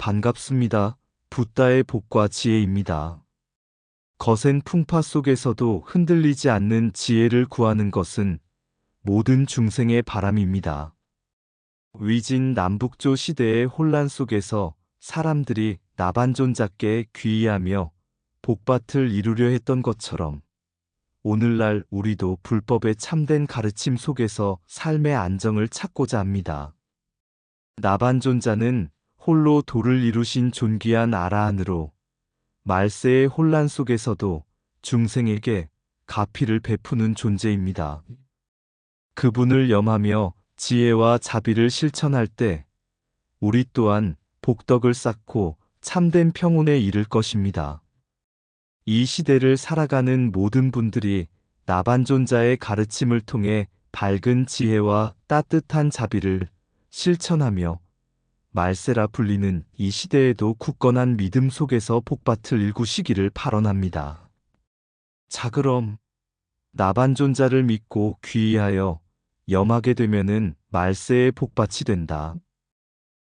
반갑습니다. 붓다의 복과 지혜입니다. 거센 풍파 속에서도 흔들리지 않는 지혜를 구하는 것은 모든 중생의 바람입니다. 위진 남북조 시대의 혼란 속에서 사람들이 나반존자께 귀의하며 복밭을 이루려 했던 것처럼 오늘날 우리도 불법의 참된 가르침 속에서 삶의 안정을 찾고자 합니다. 나반존자는 홀로 도를 이루신 존귀한 아라한으로 말세의 혼란 속에서도 중생에게 가피를 베푸는 존재입니다. 그분을 염하며 지혜와 자비를 실천할 때 우리 또한 복덕을 쌓고 참된 평온에 이를 것입니다. 이 시대를 살아가는 모든 분들이 나반존자의 가르침을 통해 밝은 지혜와 따뜻한 자비를 실천하며 말세라 불리는 이 시대에도 굳건한 믿음 속에서 복밭을 일구시기를 발언합니다. 자, 그럼 나반존자를 믿고 귀의하여 염하게 되면은 말세의 복밭이 된다.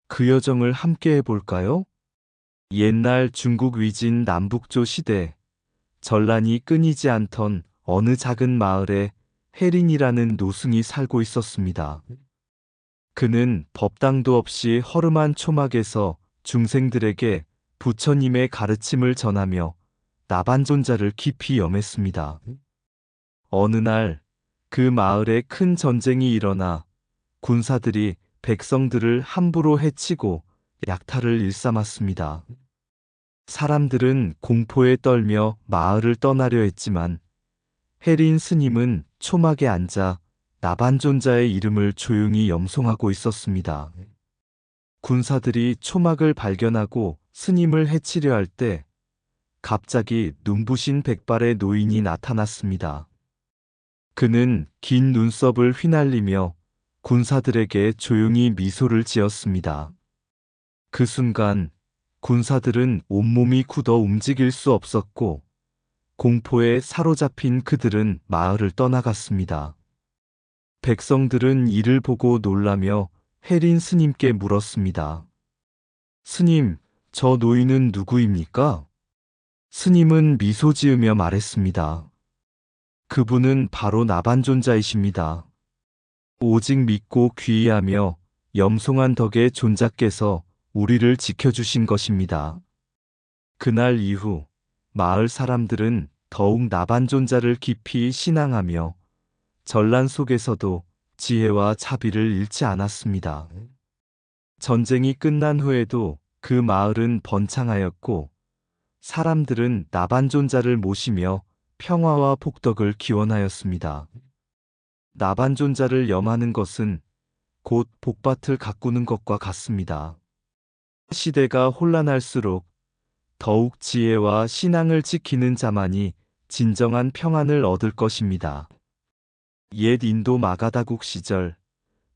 그 여정을 함께 해볼까요? 옛날 중국 위진 남북조 시대, 전란이 끊이지 않던 어느 작은 마을에 혜린이라는 노승이 살고 있었습니다. 그는 법당도 없이 허름한 초막에서 중생들에게 부처님의 가르침을 전하며 나반존자를 깊이 염했습니다. 어느 날 그 마을에 큰 전쟁이 일어나 군사들이 백성들을 함부로 해치고 약탈을 일삼았습니다. 사람들은 공포에 떨며 마을을 떠나려 했지만 혜린 스님은 초막에 앉아 나반존자의 이름을 조용히 염송하고 있었습니다. 군사들이 초막을 발견하고 스님을 해치려 할 때 갑자기 눈부신 백발의 노인이 나타났습니다. 그는 긴 눈썹을 휘날리며 군사들에게 조용히 미소를 지었습니다. 그 순간 군사들은 온몸이 굳어 움직일 수 없었고 공포에 사로잡힌 그들은 마을을 떠나갔습니다. 백성들은 이를 보고 놀라며 혜린 스님께 물었습니다. 스님, 저 노인은 누구입니까? 스님은 미소 지으며 말했습니다. 그분은 바로 나반존자이십니다. 오직 믿고 귀의하며 염송한 덕에 존자께서 우리를 지켜주신 것입니다. 그날 이후 마을 사람들은 더욱 나반존자를 깊이 신앙하며 전란 속에서도 지혜와 자비를 잃지 않았습니다. 전쟁이 끝난 후에도 그 마을은 번창하였고 사람들은 나반존자를 모시며 평화와 복덕을 기원하였습니다. 나반존자를 염하는 것은 곧 복밭을 가꾸는 것과 같습니다. 시대가 혼란할수록 더욱 지혜와 신앙을 지키는 자만이 진정한 평안을 얻을 것입니다. 옛 인도 마가다국 시절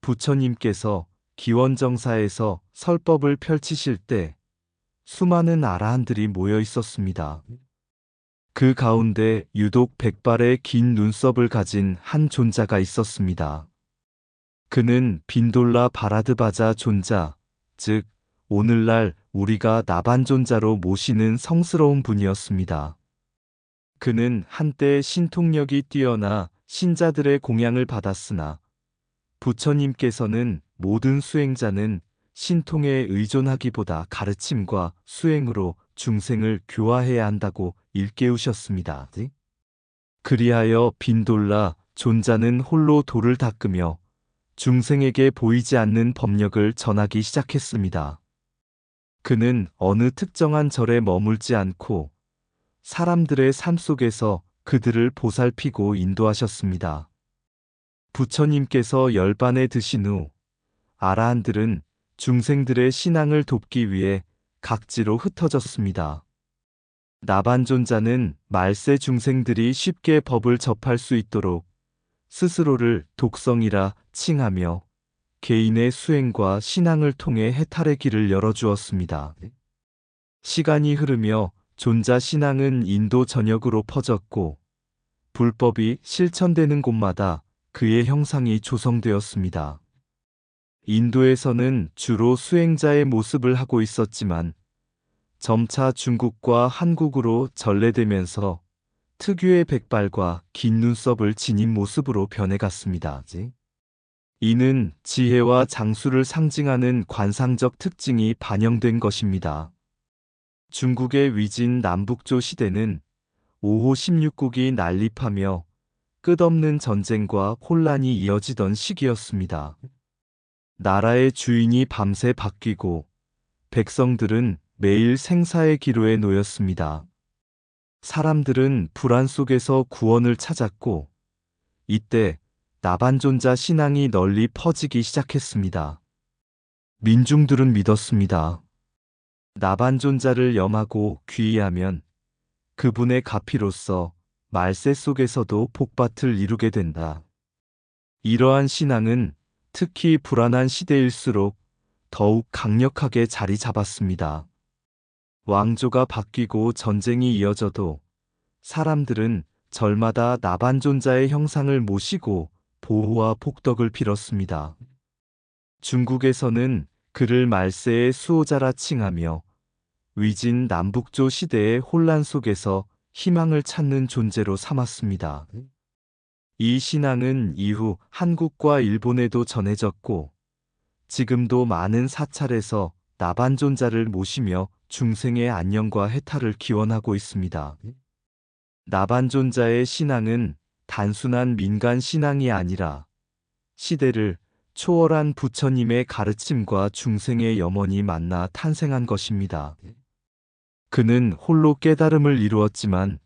부처님께서 기원정사에서 설법을 펼치실 때 수많은 아라한들이 모여 있었습니다. 그 가운데 유독 백발의 긴 눈썹을 가진 한 존자가 있었습니다. 그는 빈돌라 바라드바자 존자, 즉 오늘날 우리가 나반존자로 모시는 성스러운 분이었습니다. 그는 한때 신통력이 뛰어나 신자들의 공양을 받았으나 부처님께서는 모든 수행자는 신통에 의존하기보다 가르침과 수행으로 중생을 교화해야 한다고 일깨우셨습니다. 그리하여 빈돌라 존자는 홀로 도를 닦으며 중생에게 보이지 않는 법력을 전하기 시작했습니다. 그는 어느 특정한 절에 머물지 않고 사람들의 삶 속에서 그들을 보살피고 인도하셨습니다. 부처님께서 열반에 드신 후 아라한들은 중생들의 신앙을 돕기 위해 각지로 흩어졌습니다. 나반존자는 말세 중생들이 쉽게 법을 접할 수 있도록 스스로를 독성이라 칭하며 개인의 수행과 신앙을 통해 해탈의 길을 열어주었습니다. 시간이 흐르며 존자 신앙은 인도 전역으로 퍼졌고 불법이 실천되는 곳마다 그의 형상이 조성되었습니다. 인도에서는 주로 수행자의 모습을 하고 있었지만 점차 중국과 한국으로 전래되면서 특유의 백발과 긴 눈썹을 지닌 모습으로 변해갔습니다. 이는 지혜와 장수를 상징하는 관상적 특징이 반영된 것입니다. 중국의 위진 남북조 시대는 5호 16국이 난립하며 끝없는 전쟁과 혼란이 이어지던 시기였습니다. 나라의 주인이 밤새 바뀌고 백성들은 매일 생사의 기로에 놓였습니다. 사람들은 불안 속에서 구원을 찾았고 이때 나반존자 신앙이 널리 퍼지기 시작했습니다. 민중들은 믿었습니다. 나반존자를 염하고 귀의하면 그분의 가피로서 말세 속에서도 복밭을 이루게 된다. 이러한 신앙은 특히 불안한 시대일수록 더욱 강력하게 자리 잡았습니다. 왕조가 바뀌고 전쟁이 이어져도 사람들은 절마다 나반존자의 형상을 모시고 보호와 복덕을 빌었습니다. 중국에서는 그를 말세의 수호자라 칭하며 위진 남북조 시대의 혼란 속에서 희망을 찾는 존재로 삼았습니다. 이 신앙은 이후 한국과 일본에도 전해졌고 지금도 많은 사찰에서 나반존자를 모시며 중생의 안녕과 해탈을 기원하고 있습니다. 나반존자의 신앙은 단순한 민간 신앙이 아니라 시대를 초월한 부처님의 가르침과 중생의 염원이 만나 탄생한 것입니다. 그는 홀로 깨달음을 이루었지만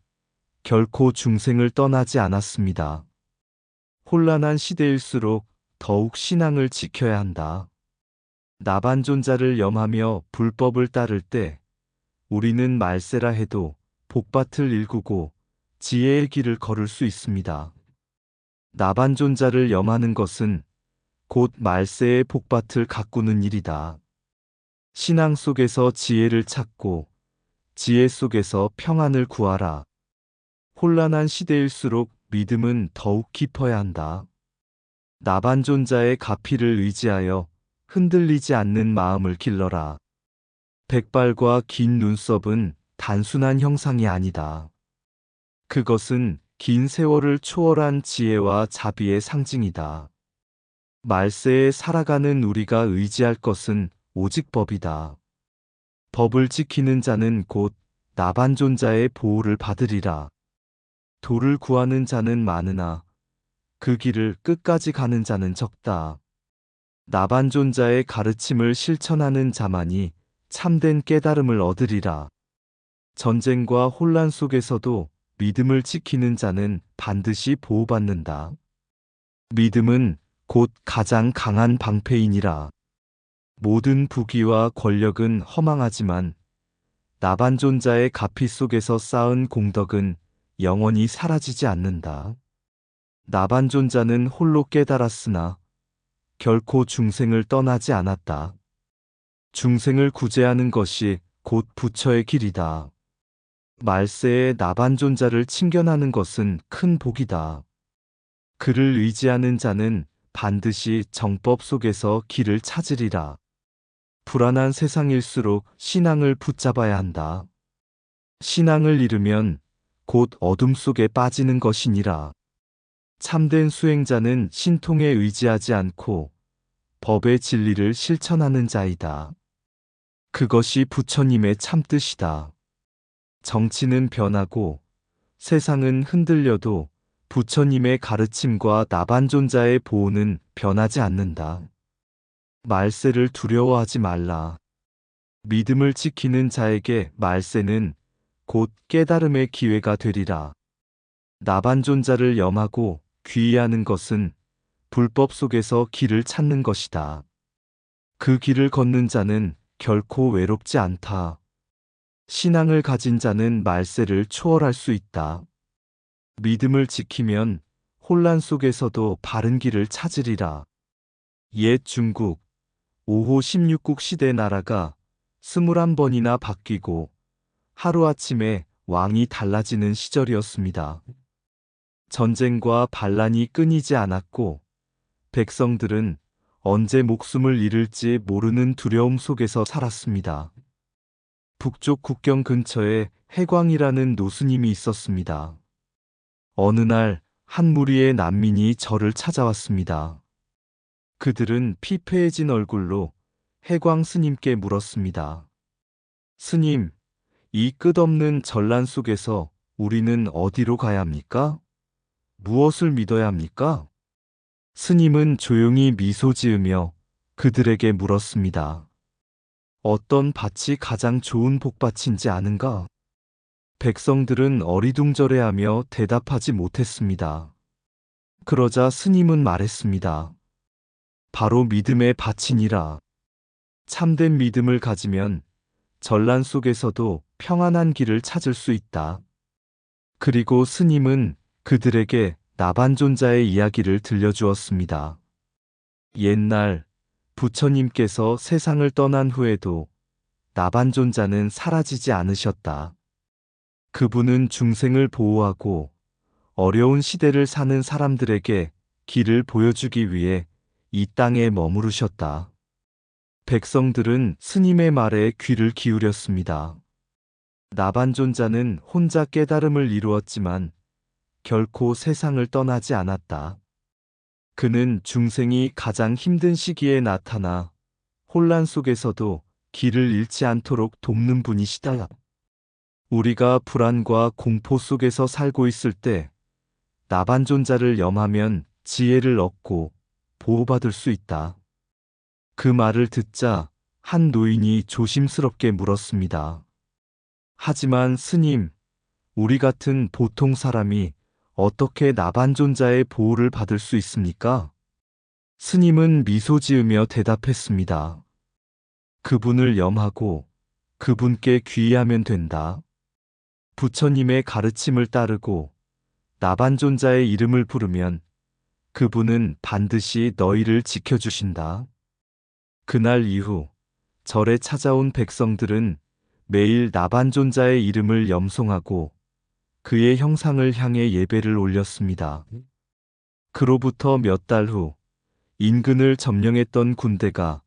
결코 중생을 떠나지 않았습니다. 혼란한 시대일수록 더욱 신앙을 지켜야 한다. 나반존자를 염하며 불법을 따를 때 우리는 말세라 해도 복밭을 일구고 지혜의 길을 걸을 수 있습니다. 나반존자를 염하는 것은 곧 말세의 복밭을 가꾸는 일이다. 신앙 속에서 지혜를 찾고 지혜 속에서 평안을 구하라. 혼란한 시대일수록 믿음은 더욱 깊어야 한다. 나반존자의 가피를 의지하여 흔들리지 않는 마음을 길러라. 백발과 긴 눈썹은 단순한 형상이 아니다. 그것은 긴 세월을 초월한 지혜와 자비의 상징이다. 말세에 살아가는 우리가 의지할 것은 오직 법이다. 법을 지키는 자는 곧 나반존자의 보호를 받으리라. 도를 구하는 자는 많으나 그 길을 끝까지 가는 자는 적다. 나반존자의 가르침을 실천하는 자만이 참된 깨달음을 얻으리라. 전쟁과 혼란 속에서도 믿음을 지키는 자는 반드시 보호받는다. 믿음은 곧 가장 강한 방패이니라. 모든 부귀와 권력은 허망하지만 나반존자의 가피 속에서 쌓은 공덕은 영원히 사라지지 않는다. 나반존자는 홀로 깨달았으나 결코 중생을 떠나지 않았다. 중생을 구제하는 것이 곧 부처의 길이다. 말세에 나반존자를 친견하는 것은 큰 복이다. 그를 의지하는 자는 반드시 정법 속에서 길을 찾으리라. 불안한 세상일수록 신앙을 붙잡아야 한다. 신앙을 잃으면 곧 어둠 속에 빠지는 것이니라. 참된 수행자는 신통에 의지하지 않고 법의 진리를 실천하는 자이다. 그것이 부처님의 참뜻이다. 정치는 변하고 세상은 흔들려도 부처님의 가르침과 나반존자의 보호는 변하지 않는다. 말세를 두려워하지 말라. 믿음을 지키는 자에게 말세는 곧 깨달음의 기회가 되리라. 나반존자를 염하고 귀의하는 것은 불법 속에서 길을 찾는 것이다. 그 길을 걷는 자는 결코 외롭지 않다. 신앙을 가진 자는 말세를 초월할 수 있다. 믿음을 지키면 혼란 속에서도 바른 길을 찾으리라. 옛 중국 5호 16국 시대 나라가 21번이나 바뀌고 하루아침에 왕이 달라지는 시절이었습니다. 전쟁과 반란이 끊이지 않았고 백성들은 언제 목숨을 잃을지 모르는 두려움 속에서 살았습니다. 북쪽 국경 근처에 해광이라는 노스님이 있었습니다. 어느 날 한 무리의 난민이 저를 찾아왔습니다. 그들은 피폐해진 얼굴로 해광 스님께 물었습니다. 스님, 이 끝없는 전란 속에서 우리는 어디로 가야 합니까? 무엇을 믿어야 합니까? 스님은 조용히 미소 지으며 그들에게 물었습니다. 어떤 밭이 가장 좋은 복밭인지 아는가? 백성들은 어리둥절해하며 대답하지 못했습니다. 그러자 스님은 말했습니다. 바로 믿음의 밭이니라. 참된 믿음을 가지면 전란 속에서도 평안한 길을 찾을 수 있다. 그리고 스님은 그들에게 나반존자의 이야기를 들려주었습니다. 옛날 부처님께서 세상을 떠난 후에도 나반존자는 사라지지 않으셨다. 그분은 중생을 보호하고 어려운 시대를 사는 사람들에게 길을 보여주기 위해 이 땅에 머무르셨다. 백성들은 스님의 말에 귀를 기울였습니다. 나반존자는 혼자 깨달음을 이루었지만 결코 세상을 떠나지 않았다. 그는 중생이 가장 힘든 시기에 나타나 혼란 속에서도 길을 잃지 않도록 돕는 분이시다. 우리가 불안과 공포 속에서 살고 있을 때 나반존자를 염하면 지혜를 얻고 보호받을 수 있다. 그 말을 듣자 한 노인이 조심스럽게 물었습니다. 하지만 스님, 우리 같은 보통 사람이 어떻게 나반존자의 보호를 받을 수 있습니까? 스님은 미소 지으며 대답했습니다. 그분을 염하고 그분께 귀의하면 된다. 부처님의 가르침을 따르고 나반존자의 이름을 부르면 그분은 반드시 너희를 지켜주신다. 그날 이후 절에 찾아온 백성들은 매일 나반존자의 이름을 염송하고 그의 형상을 향해 예배를 올렸습니다. 그로부터 몇 달 후 인근을 점령했던 군대가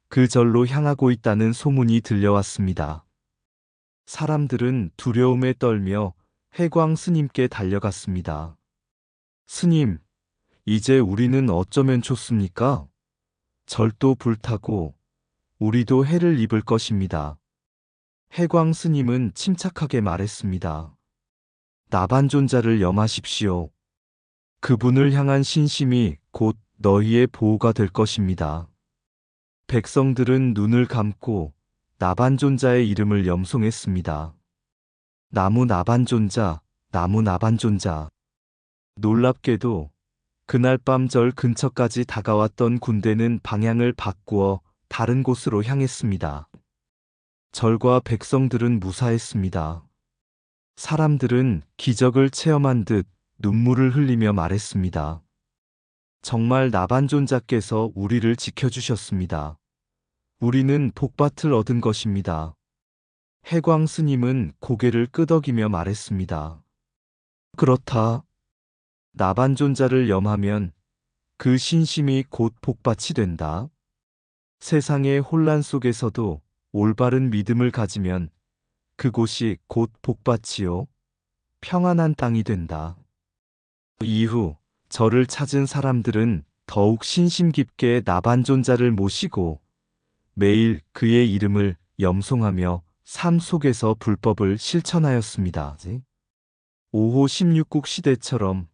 그 절로 향하고 있다는 소문이 들려왔습니다. 사람들은 두려움에 떨며 해광 스님께 달려갔습니다. 스님, 이제 우리는 어쩌면 좋습니까? 절도 불타고 우리도 해를 입을 것입니다. 해광 스님은 침착하게 말했습니다. 나반존자를 염하십시오. 그분을 향한 신심이 곧 너희의 보호가 될 것입니다. 백성들은 눈을 감고 나반존자의 이름을 염송했습니다. 나무 나반존자, 나무 나반존자. 놀랍게도 그날 밤 절 근처까지 다가왔던 군대는 방향을 바꾸어 다른 곳으로 향했습니다. 절과 백성들은 무사했습니다. 사람들은 기적을 체험한 듯 눈물을 흘리며 말했습니다. 정말 나반존자께서 우리를 지켜주셨습니다. 우리는 복밭을 얻은 것입니다. 해광 스님은 고개를 끄덕이며 말했습니다. 그렇다. 나반존자를 염하면 그 신심이 곧 복밭이 된다. 세상의 혼란 속에서도 올바른 믿음을 가지면 그곳이 곧 복밭이요 평안한 땅이 된다. 이후 저를 찾은 사람들은 더욱 신심 깊게 나반존자를 모시고 매일 그의 이름을 염송하며 삶 속에서 불법을 실천하였습니다. 5호 16국 시대처럼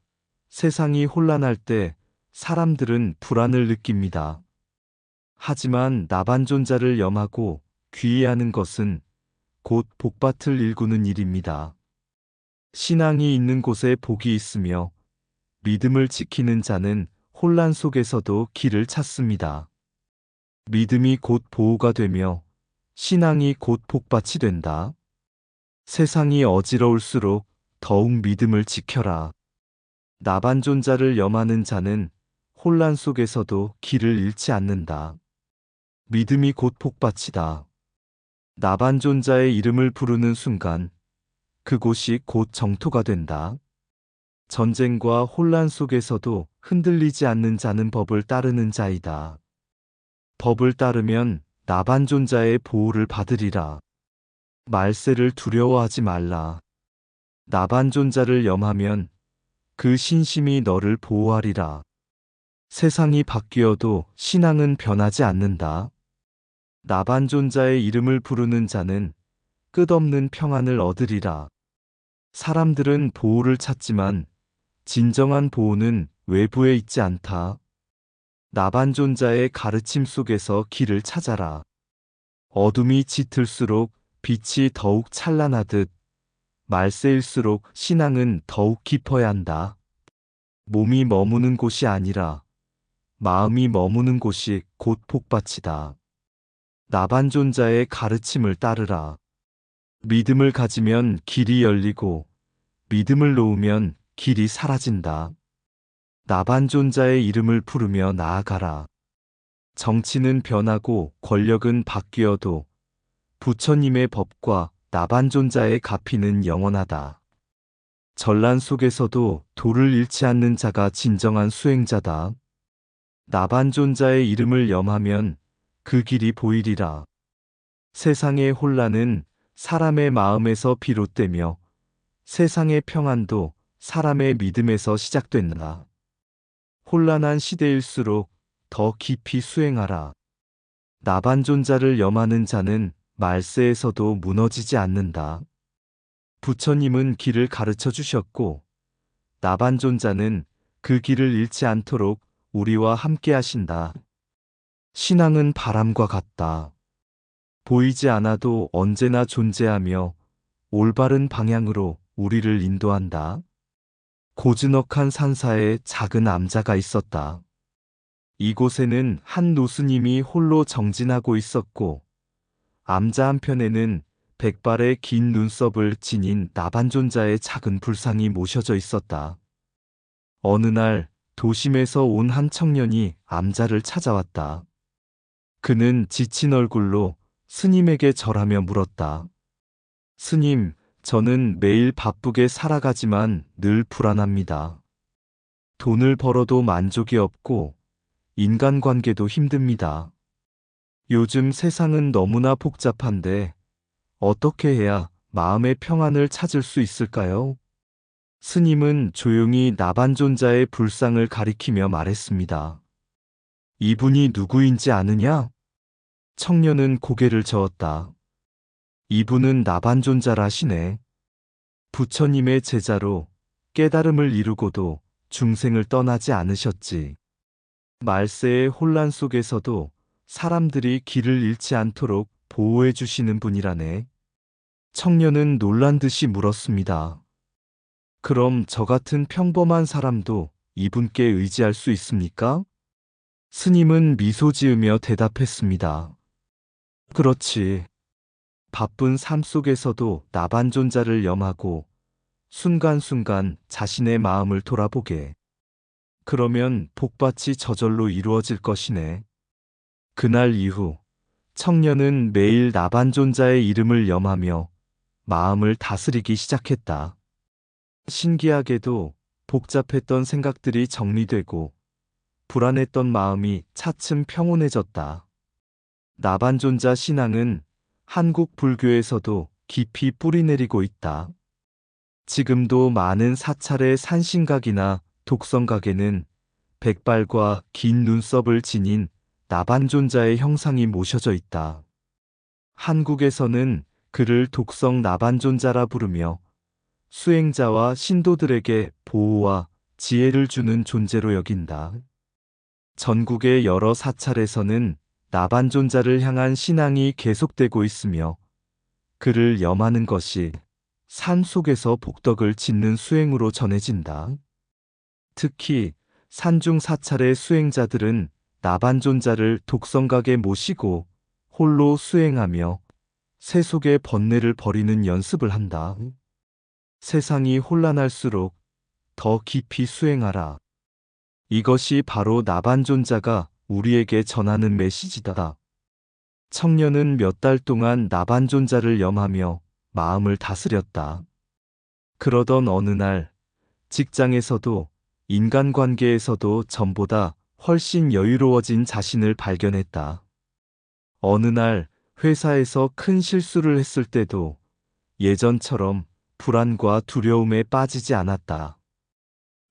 세상이 혼란할 때 사람들은 불안을 느낍니다. 하지만 나반존자를 염하고 귀의하는 것은 곧 복밭을 일구는 일입니다. 신앙이 있는 곳에 복이 있으며 믿음을 지키는 자는 혼란 속에서도 길을 찾습니다. 믿음이 곧 보호가 되며 신앙이 곧 복밭이 된다. 세상이 어지러울수록 더욱 믿음을 지켜라. 나반존자를 염하는 자는 혼란 속에서도 길을 잃지 않는다. 믿음이 곧 복밭이다. 나반존자의 이름을 부르는 순간 그곳이 곧 정토가 된다. 전쟁과 혼란 속에서도 흔들리지 않는 자는 법을 따르는 자이다. 법을 따르면 나반존자의 보호를 받으리라. 말세를 두려워하지 말라. 나반존자를 염하면 그 신심이 너를 보호하리라. 세상이 바뀌어도 신앙은 변하지 않는다. 나반존자의 이름을 부르는 자는 끝없는 평안을 얻으리라. 사람들은 보호를 찾지만 진정한 보호는 외부에 있지 않다. 나반존자의 가르침 속에서 길을 찾아라. 어둠이 짙을수록 빛이 더욱 찬란하듯 말세일수록 신앙은 더욱 깊어야 한다. 몸이 머무는 곳이 아니라 마음이 머무는 곳이 곧 복밭이다. 나반존자의 가르침을 따르라. 믿음을 가지면 길이 열리고 믿음을 놓으면 길이 사라진다. 나반존자의 이름을 부르며 나아가라. 정치는 변하고 권력은 바뀌어도 부처님의 법과 나반존자의 가피는 영원하다. 전란 속에서도 도를 잃지 않는 자가 진정한 수행자다. 나반존자의 이름을 염하면 그 길이 보이리라. 세상의 혼란은 사람의 마음에서 비롯되며 세상의 평안도 사람의 믿음에서 시작된다. 혼란한 시대일수록 더 깊이 수행하라. 나반존자를 염하는 자는 말세에서도 무너지지 않는다. 부처님은 길을 가르쳐 주셨고 나반존자는 그 길을 잃지 않도록 우리와 함께 하신다. 신앙은 바람과 같다. 보이지 않아도 언제나 존재하며 올바른 방향으로 우리를 인도한다. 고즈넉한 산사에 작은 암자가 있었다. 이곳에는 한 노스님이 홀로 정진하고 있었고 암자 한편에는 백발의 긴 눈썹을 지닌 나반존자의 작은 불상이 모셔져 있었다. 어느 날 도심에서 온 한 청년이 암자를 찾아왔다. 그는 지친 얼굴로 스님에게 절하며 물었다. 스님, 저는 매일 바쁘게 살아가지만 늘 불안합니다. 돈을 벌어도 만족이 없고 인간관계도 힘듭니다. 요즘 세상은 너무나 복잡한데 어떻게 해야 마음의 평안을 찾을 수 있을까요? 스님은 조용히 나반존자의 불상을 가리키며 말했습니다. 이분이 누구인지 아느냐? 청년은 고개를 저었다. 이분은 나반존자라시네. 부처님의 제자로 깨달음을 이루고도 중생을 떠나지 않으셨지. 말세의 혼란 속에서도 사람들이 길을 잃지 않도록 보호해 주시는 분이라네. 청년은 놀란 듯이 물었습니다. 그럼 저 같은 평범한 사람도 이분께 의지할 수 있습니까? 스님은 미소 지으며 대답했습니다. 그렇지. 바쁜 삶 속에서도 나반존자를 염하고 순간순간 자신의 마음을 돌아보게. 그러면 복밭이 저절로 이루어질 것이네. 그날 이후 청년은 매일 나반존자의 이름을 염하며 마음을 다스리기 시작했다. 신기하게도 복잡했던 생각들이 정리되고 불안했던 마음이 차츰 평온해졌다. 나반존자 신앙은 한국 불교에서도 깊이 뿌리내리고 있다. 지금도 많은 사찰의 산신각이나 독성각에는 백발과 긴 눈썹을 지닌 나반존자의 형상이 모셔져 있다. 한국에서는 그를 독성 나반존자라 부르며 수행자와 신도들에게 보호와 지혜를 주는 존재로 여긴다. 전국의 여러 사찰에서는 나반존자를 향한 신앙이 계속되고 있으며 그를 염하는 것이 삶 속에서 복덕을 짓는 수행으로 전해진다. 특히 산중 사찰의 수행자들은 나반존자를 독성각에 모시고 홀로 수행하며 세속의 번뇌를 버리는 연습을 한다. 세상이 혼란할수록 더 깊이 수행하라. 이것이 바로 나반존자가 우리에게 전하는 메시지다. 청년은 몇 달 동안 나반존자를 염하며 마음을 다스렸다. 그러던 어느 날 직장에서도 인간관계에서도 전보다 훨씬 여유로워진 자신을 발견했다. 어느 날 회사에서 큰 실수를 했을 때도 예전처럼 불안과 두려움에 빠지지 않았다.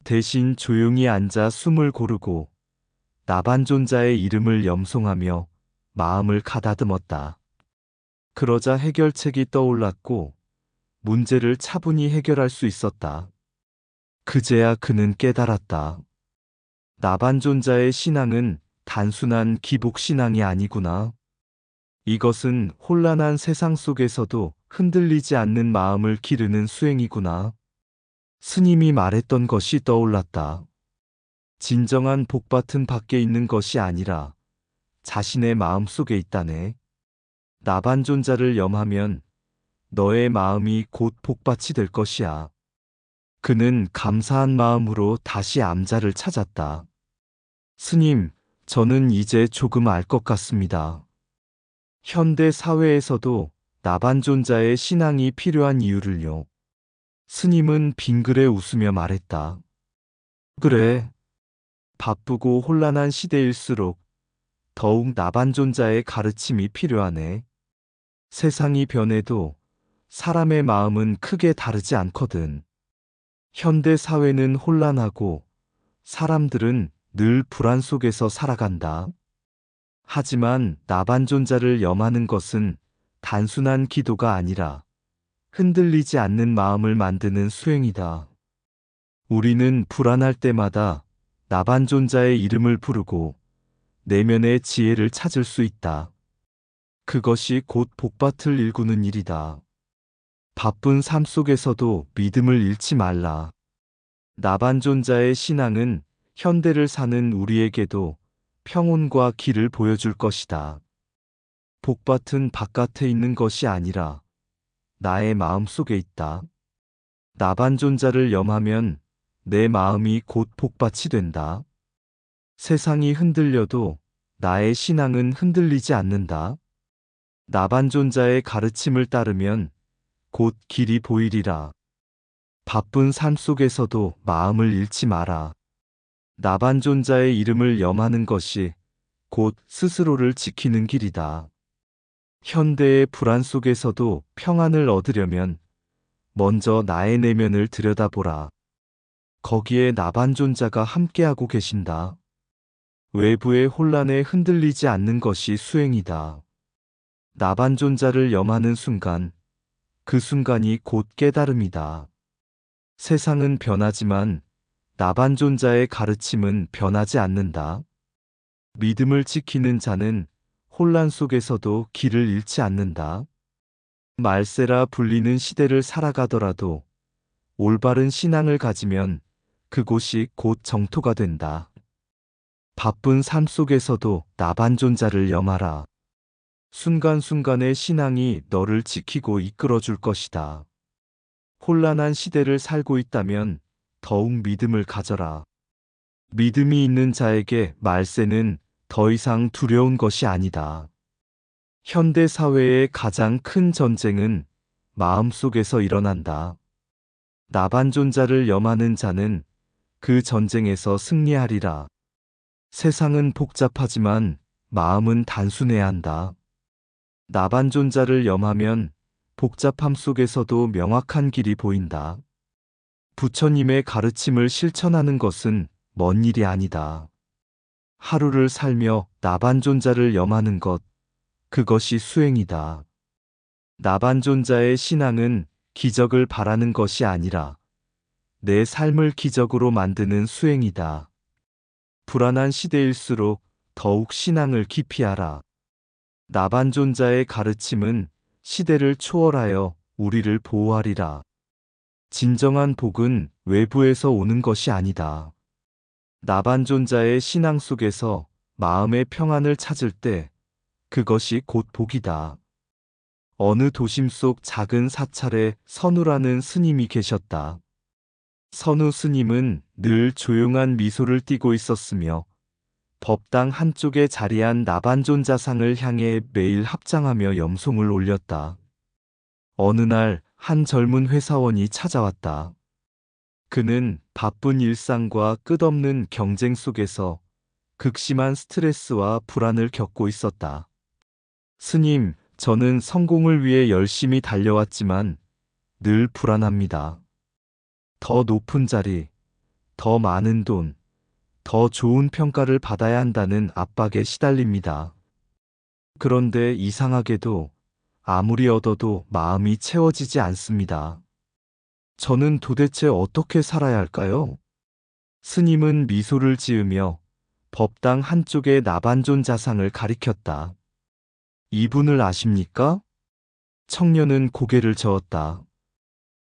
대신 조용히 앉아 숨을 고르고 나반존자의 이름을 염송하며 마음을 가다듬었다. 그러자 해결책이 떠올랐고 문제를 차분히 해결할 수 있었다. 그제야 그는 깨달았다. 나반존자의 신앙은 단순한 기복 신앙이 아니구나. 이것은 혼란한 세상 속에서도 흔들리지 않는 마음을 기르는 수행이구나. 스님이 말했던 것이 떠올랐다. 진정한 복밭은 밖에 있는 것이 아니라 자신의 마음 속에 있다네. 나반존자를 염하면 너의 마음이 곧 복밭이 될 것이야. 그는 감사한 마음으로 다시 암자를 찾았다. 스님, 저는 이제 조금 알 것 같습니다. 현대 사회에서도 나반존자의 신앙이 필요한 이유를요. 스님은 빙그레 웃으며 말했다. 그래. 바쁘고 혼란한 시대일수록 더욱 나반존자의 가르침이 필요하네. 세상이 변해도 사람의 마음은 크게 다르지 않거든. 현대 사회는 혼란하고 사람들은 늘 불안 속에서 살아간다. 하지만 나반존자를 염하는 것은 단순한 기도가 아니라 흔들리지 않는 마음을 만드는 수행이다. 우리는 불안할 때마다 나반존자의 이름을 부르고 내면의 지혜를 찾을 수 있다. 그것이 곧 복밭을 일구는 일이다. 바쁜 삶 속에서도 믿음을 잃지 말라. 나반존자의 신앙은 현대를 사는 우리에게도 평온과 길을 보여줄 것이다. 복밭은 바깥에 있는 것이 아니라 나의 마음 속에 있다. 나반존자를 염하면 내 마음이 곧 복밭이 된다. 세상이 흔들려도 나의 신앙은 흔들리지 않는다. 나반존자의 가르침을 따르면 곧 길이 보이리라. 바쁜 삶 속에서도 마음을 잃지 마라. 나반존자의 이름을 염하는 것이 곧 스스로를 지키는 길이다. 현대의 불안 속에서도 평안을 얻으려면 먼저 나의 내면을 들여다보라. 거기에 나반존자가 함께하고 계신다. 외부의 혼란에 흔들리지 않는 것이 수행이다. 나반존자를 염하는 순간, 그 순간이 곧 깨달음이다. 세상은 변하지만 나반존자의 가르침은 변하지 않는다. 믿음을 지키는 자는 혼란 속에서도 길을 잃지 않는다. 말세라 불리는 시대를 살아가더라도 올바른 신앙을 가지면 그곳이 곧 정토가 된다. 바쁜 삶 속에서도 나반존자를 염하라. 순간순간의 신앙이 너를 지키고 이끌어줄 것이다. 혼란한 시대를 살고 있다면 더욱 믿음을 가져라. 믿음이 있는 자에게 말세는 더 이상 두려운 것이 아니다. 현대 사회의 가장 큰 전쟁은 마음속에서 일어난다. 나반존자를 염하는 자는 그 전쟁에서 승리하리라. 세상은 복잡하지만 마음은 단순해야 한다. 나반존자를 염하면 복잡함 속에서도 명확한 길이 보인다. 부처님의 가르침을 실천하는 것은 먼 일이 아니다. 하루를 살며 나반존자를 염하는 것, 그것이 수행이다. 나반존자의 신앙은 기적을 바라는 것이 아니라 내 삶을 기적으로 만드는 수행이다. 불안한 시대일수록 더욱 신앙을 깊이 하라. 나반존자의 가르침은 시대를 초월하여 우리를 보호하리라. 진정한 복은 외부에서 오는 것이 아니다. 나반존자의 신앙 속에서 마음의 평안을 찾을 때 그것이 곧 복이다. 어느 도심 속 작은 사찰에 선우라는 스님이 계셨다. 선우 스님은 늘 조용한 미소를 띠고 있었으며 법당 한쪽에 자리한 나반존자상을 향해 매일 합장하며 염송을 올렸다. 어느 날 한 젊은 회사원이 찾아왔다. 그는 바쁜 일상과 끝없는 경쟁 속에서 극심한 스트레스와 불안을 겪고 있었다. 스님, 저는 성공을 위해 열심히 달려왔지만 늘 불안합니다. 더 높은 자리, 더 많은 돈, 더 좋은 평가를 받아야 한다는 압박에 시달립니다. 그런데 이상하게도 아무리 얻어도 마음이 채워지지 않습니다. 저는 도대체 어떻게 살아야 할까요? 스님은 미소를 지으며 법당 한쪽의 나반존 자상을 가리켰다. 이분을 아십니까? 청년은 고개를 저었다.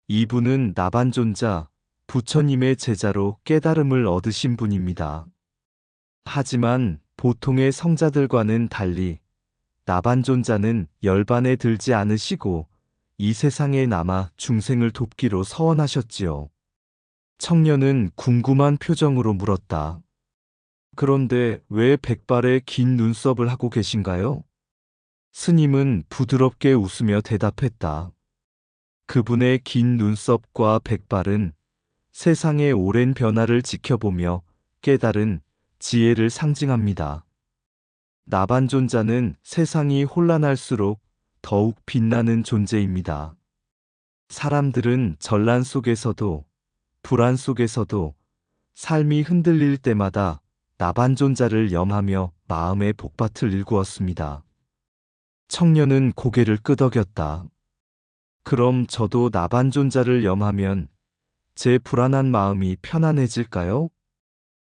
이분은 나반존자, 부처님의 제자로 깨달음을 얻으신 분입니다. 하지만 보통의 성자들과는 달리 나반존자는 열반에 들지 않으시고 이 세상에 남아 중생을 돕기로 서원하셨지요. 청년은 궁금한 표정으로 물었다. 그런데 왜 백발의 긴 눈썹을 하고 계신가요? 스님은 부드럽게 웃으며 대답했다. 그분의 긴 눈썹과 백발은 세상의 오랜 변화를 지켜보며 깨달은 지혜를 상징합니다. 나반존자는 세상이 혼란할수록 더욱 빛나는 존재입니다. 사람들은 전란 속에서도 불안 속에서도 삶이 흔들릴 때마다 나반존자를 염하며 마음의 복밭을 일구었습니다. 청년은 고개를 끄덕였다. 그럼 저도 나반존자를 염하면 제 불안한 마음이 편안해질까요?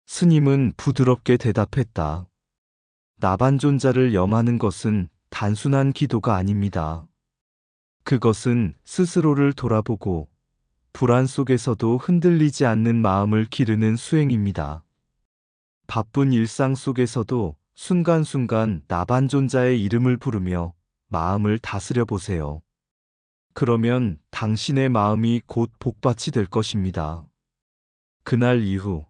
스님은 부드럽게 대답했다. 나반존자를 염하는 것은 단순한 기도가 아닙니다. 그것은 스스로를 돌아보고 불안 속에서도 흔들리지 않는 마음을 기르는 수행입니다. 바쁜 일상 속에서도 순간순간 나반존자의 이름을 부르며 마음을 다스려 보세요. 그러면 당신의 마음이 곧 복밭이 될 것입니다. 그날 이후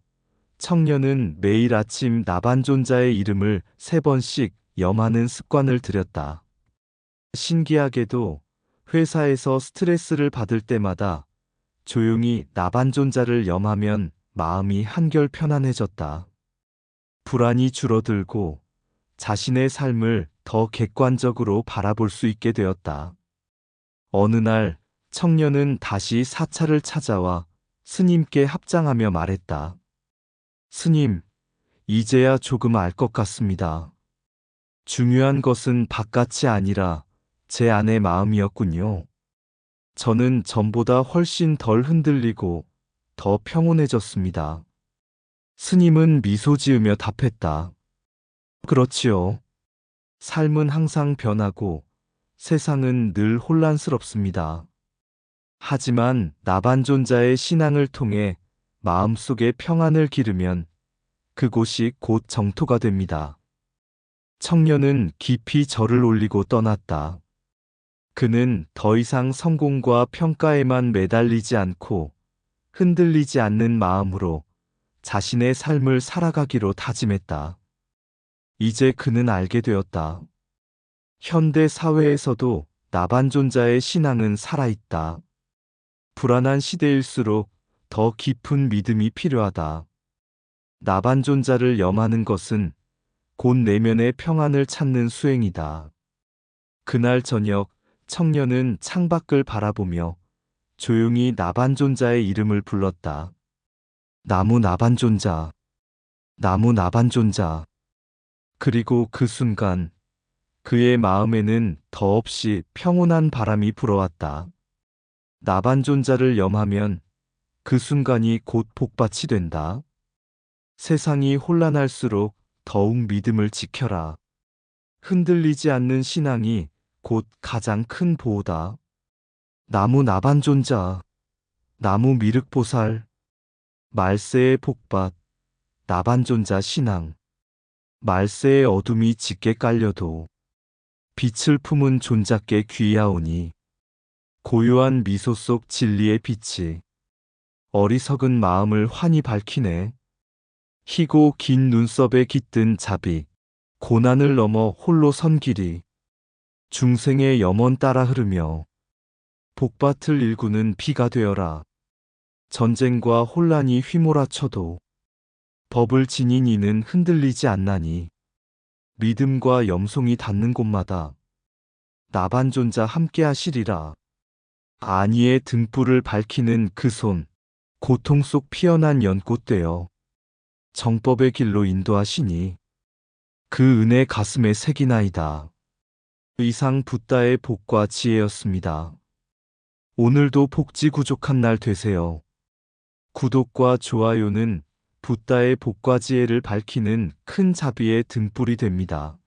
청년은 매일 아침 나반존자의 이름을 3번씩 염하는 습관을 들였다. 신기하게도 회사에서 스트레스를 받을 때마다 조용히 나반존자를 염하면 마음이 한결 편안해졌다. 불안이 줄어들고 자신의 삶을 더 객관적으로 바라볼 수 있게 되었다. 어느 날 청년은 다시 사찰을 찾아와 스님께 합장하며 말했다. 스님, 이제야 조금 알 것 같습니다. 중요한 것은 바깥이 아니라 제 안의 마음이었군요. 저는 전보다 훨씬 덜 흔들리고 더 평온해졌습니다. 스님은 미소 지으며 답했다. 그렇지요. 삶은 항상 변하고 세상은 늘 혼란스럽습니다. 하지만 나반존자의 신앙을 통해 마음속에 평안을 기르면 그곳이 곧 정토가 됩니다. 청년은 깊이 절을 올리고 떠났다. 그는 더 이상 성공과 평가에만 매달리지 않고 흔들리지 않는 마음으로 자신의 삶을 살아가기로 다짐했다. 이제 그는 알게 되었다. 현대 사회에서도 나반존자의 신앙은 살아있다. 불안한 시대일수록 더 깊은 믿음이 필요하다. 나반존자를 염하는 것은 곧 내면의 평안을 찾는 수행이다. 그날 저녁 청년은 창밖을 바라보며 조용히 나반존자의 이름을 불렀다. 나무 나반존자, 나무 나반존자. 그리고 그 순간 그의 마음에는 더없이 평온한 바람이 불어왔다. 나반존자를 염하면 그 순간이 곧 복밭이 된다. 세상이 혼란할수록 더욱 믿음을 지켜라. 흔들리지 않는 신앙이 곧 가장 큰 보호다. 나무 나반존자, 나무 미륵보살, 말세의 복밭, 나반존자 신앙. 말세의 어둠이 짙게 깔려도 빛을 품은 존자께 귀하오니 고요한 미소 속 진리의 빛이 어리석은 마음을 환히 밝히네. 희고 긴 눈썹에 깃든 자비, 고난을 넘어 홀로 선 길이 중생의 염원 따라 흐르며 복밭을 일구는 비가 되어라. 전쟁과 혼란이 휘몰아쳐도 법을 지닌 이는 흔들리지 않나니 믿음과 염송이 닿는 곳마다 나반존자 함께 하시리라. 안위의 등불을 밝히는 그 손, 고통 속 피어난 연꽃되어 정법의 길로 인도하시니 그 은혜 가슴에 새기나이다. 이상 붓다의 복과 지혜였습니다. 오늘도 복지 구족한 날 되세요. 구독과 좋아요는 붓다의 복과 지혜를 밝히는 큰 자비의 등불이 됩니다.